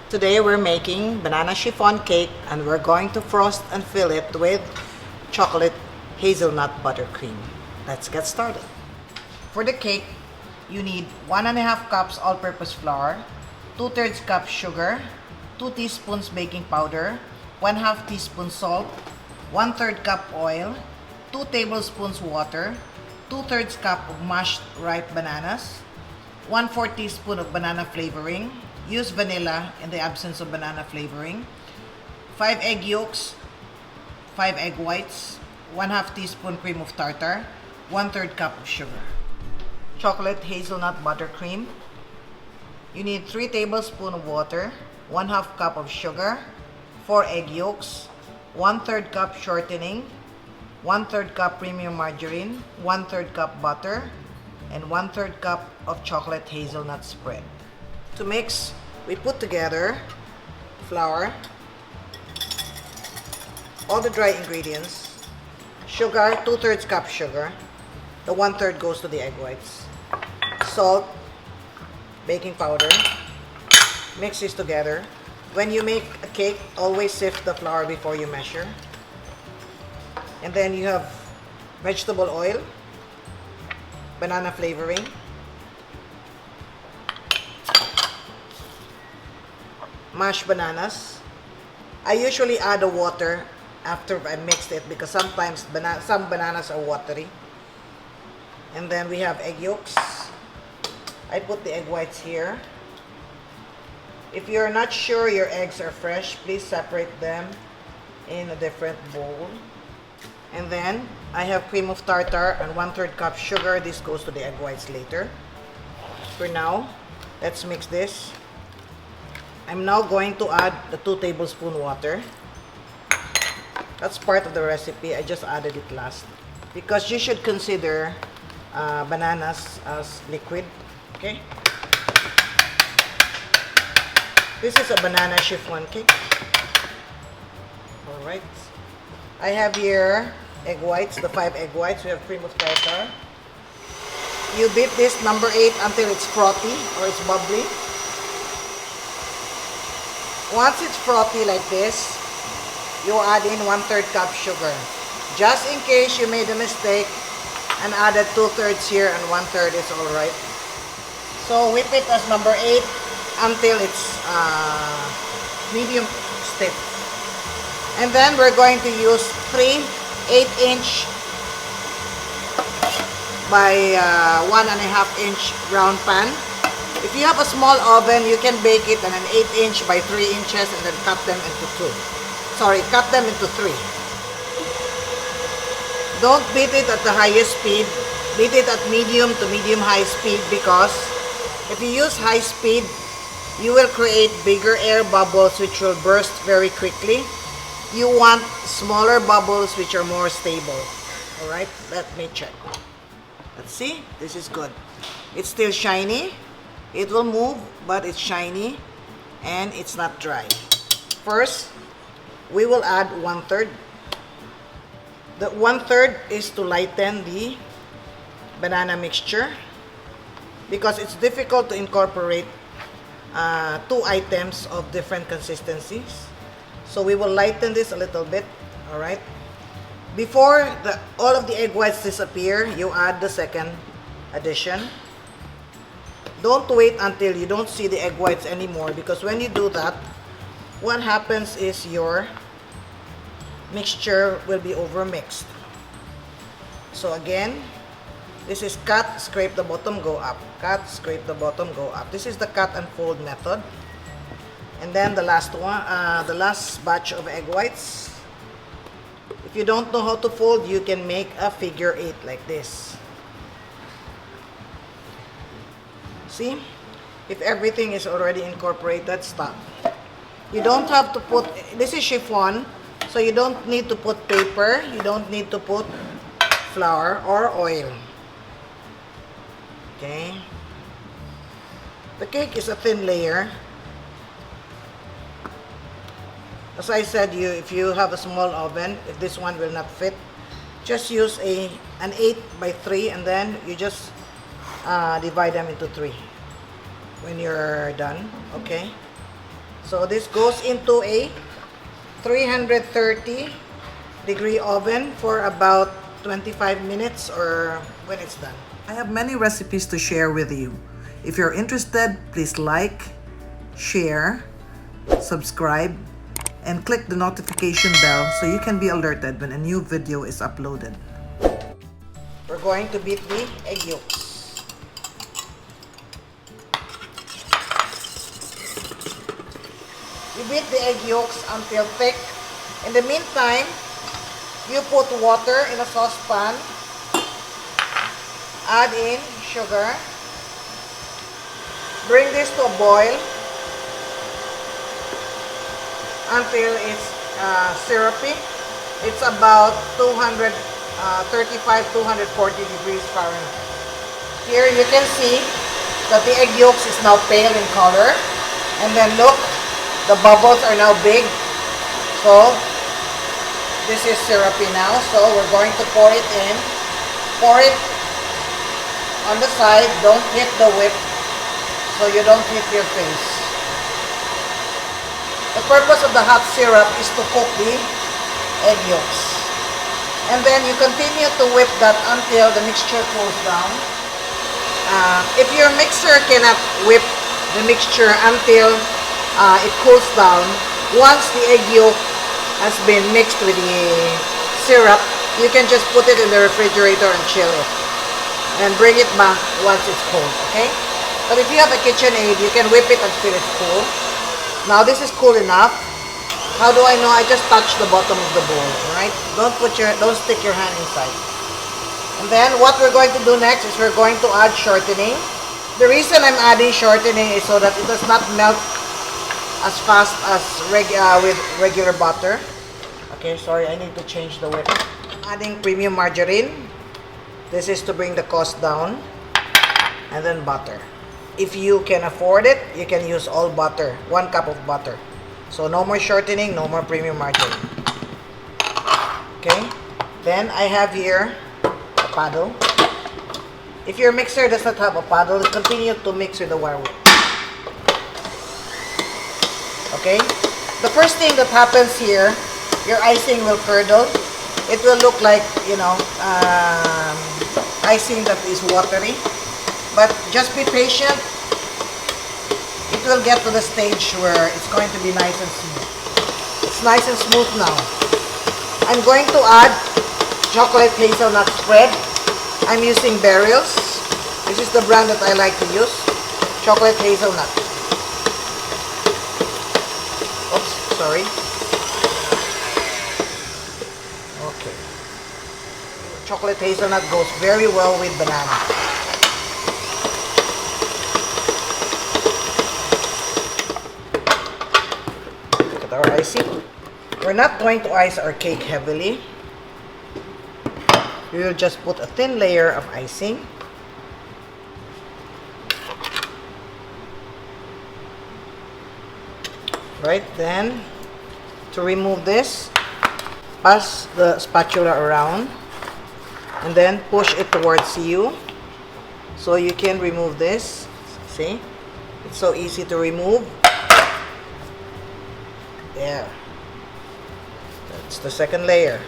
Today we're making banana chiffon cake and we're going to frost and fill it with chocolate hazelnut buttercream. Let's get started. For the cake, you need 1.5 cups all-purpose flour, 2/3 cup sugar, 2 teaspoons baking powder, 1/2 teaspoon salt, 1/3 cup oil, 2 tablespoons water, 2/3 cup of mashed ripe bananas, 1/4 teaspoon of banana flavoring. Use vanilla in the absence of banana flavoring. 5 egg yolks, 5 egg whites, 1/2 teaspoon cream of tartar, 1/3 cup of sugar. Chocolate hazelnut buttercream. You need 3 tablespoons of water, 1/2 cup of sugar, 4 egg yolks, 1/3 cup shortening, 1/3 cup premium margarine, 1/3 cup butter, and 1/3 cup of chocolate hazelnut spread. To mix, we put together flour, all the dry ingredients, sugar, 2/3 cup sugar, the 1/3 goes to the egg whites, salt, baking powder, mix this together. When you make a cake, always sift the flour before you measure. And then you have vegetable oil, banana flavoring, mashed bananas. I usually add the water after I mixed it because sometimes some bananas are watery. And then we have egg yolks. I put the egg whites here. If you're not sure your eggs are fresh, please separate them in a different bowl. And then I have cream of tartar and 1/3 cup sugar. This goes to the egg whites later. For now, let's mix this. I'm now going to add the 2 tablespoon water. That's part of the recipe. I just added it last. Because you should consider bananas as liquid. Okay? This is a banana chiffon cake. Alright. I have here egg whites, the 5 egg whites. We have cream of tartar. You beat this number 8 until it's frothy or it's bubbly. Once it's frothy like this, you add in 1/3 cup sugar. Just in case you made a mistake and added 2/3 here and 1/3 is alright. So whip it as number 8 until it's medium stiff. And then we're going to use 3 8-inch by 1.5-inch round pan. If you have a small oven, you can bake it in an 8-inch by 3 inches and then cut them into 3. Don't beat it at the highest speed. Beat it at medium to medium-high speed because if you use high speed, you will create bigger air bubbles which will burst very quickly. You want smaller bubbles which are more stable. Alright, let me check. Let's see, this is good. It's still shiny. It will move, but it's shiny and it's not dry. First, we will add 1/3. The 1/3 is to lighten the banana mixture because it's difficult to incorporate 2 items of different consistencies. So we will lighten this a little bit. Alright. Before all of the egg whites disappear, you add the second addition. Don't wait until you don't see the egg whites anymore because when you do that, what happens is your mixture will be overmixed. So again, this is cut, scrape the bottom, go up. Cut, scrape the bottom, go up. This is the cut and fold method. And then the last one, the last batch of egg whites. If you don't know how to fold, you can make a figure 8 like this. See? If everything is already incorporated, stop. You don't have to put, this is chiffon, so you don't need to put paper, you don't need to put flour or oil. Okay? The cake is a thin layer. As I said, if you have a small oven, if this one will not fit, just use an 8 by 3 and then you just divide them into 3 when you're done. Okay, So this goes into a 330-degree oven for about 25 minutes or when it's done. I have many recipes to share with you. If you're interested, please like, share, subscribe, and click the notification bell so you can be alerted when a new video is uploaded. We're going to beat the egg yolks. You beat the egg yolks until thick. In the meantime, you put water in a saucepan, add in sugar, bring this to a boil until it's syrupy. It's about 235-240 degrees Fahrenheit. Here you can see that the egg yolks is now pale in color, and then look, the bubbles are now big. So this is syrupy now, so we're going to pour it in. Pour it on the side, don't hit the whip so you don't hit your face. The purpose of the hot syrup is to cook the egg yolks. And then you continue to whip that until the mixture cools down. If your mixer cannot whip the mixture until it cools down, once the egg yolk has been mixed with the syrup, you can just put it in the refrigerator and chill it. And bring it back once it's cold, okay? But if you have a KitchenAid, you can whip it until it's cool. Now this is cool enough. How do I know? I just touch the bottom of the bowl, right? Don't stick your hand inside. And then what we're going to do next is we're going to add shortening. The reason I'm adding shortening is so that it does not melt as fast as with regular butter. Okay, sorry, I need to change the whip. I'm adding premium margarine. This is to bring the cost down. And then butter. If you can afford it, you can use all butter, 1 cup of butter. So no more shortening, no more premium margarine. Okay, then I have here a paddle. If your mixer does not have a paddle, continue to mix with the wire whip. Okay, the first thing that happens here, your icing will curdle. It will look like, icing that is watery. But just be patient. It will get to the stage where it's going to be nice and smooth. It's nice and smooth now. I'm going to add chocolate hazelnut spread. I'm using Beryl's. This is the brand that I like to use. Chocolate hazelnut. Oops, sorry. Okay. Chocolate hazelnut goes very well with banana. Our icing. We're not going to ice our cake heavily. We will just put a thin layer of icing. Right, then to remove this, pass the spatula around and then push it towards you so you can remove this. See? It's so easy to remove. There. That's the second layer.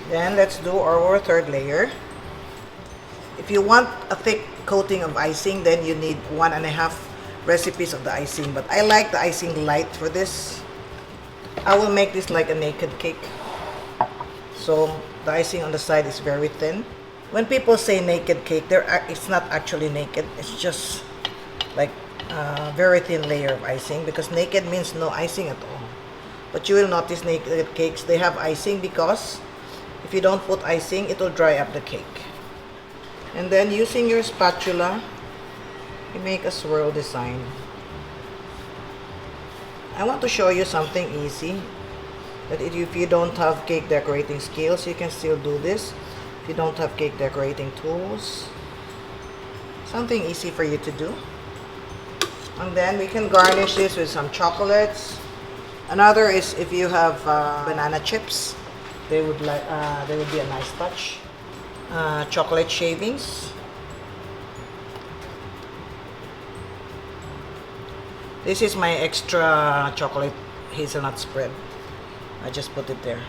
Then let's do our third layer. If you want a thick coating of icing, then you need 1.5 recipes of the icing. But I like the icing light for this. I will make this like a naked cake. So the icing on the side is very thin. When people say naked cake, it's not actually naked. It's just like a very thin layer of icing, because naked means no icing at all. But you will notice naked cakes, they have icing because if you don't put icing, it will dry up the cake. And then using your spatula, you make a swirl design. I want to show you something easy. That if you don't have cake decorating skills, you can still do this. If you don't have cake decorating tools, something easy for you to do. And then we can garnish this with some chocolates. Another is if you have banana chips. They would be a nice touch. Chocolate shavings. This is my extra chocolate hazelnut spread. I just put it there.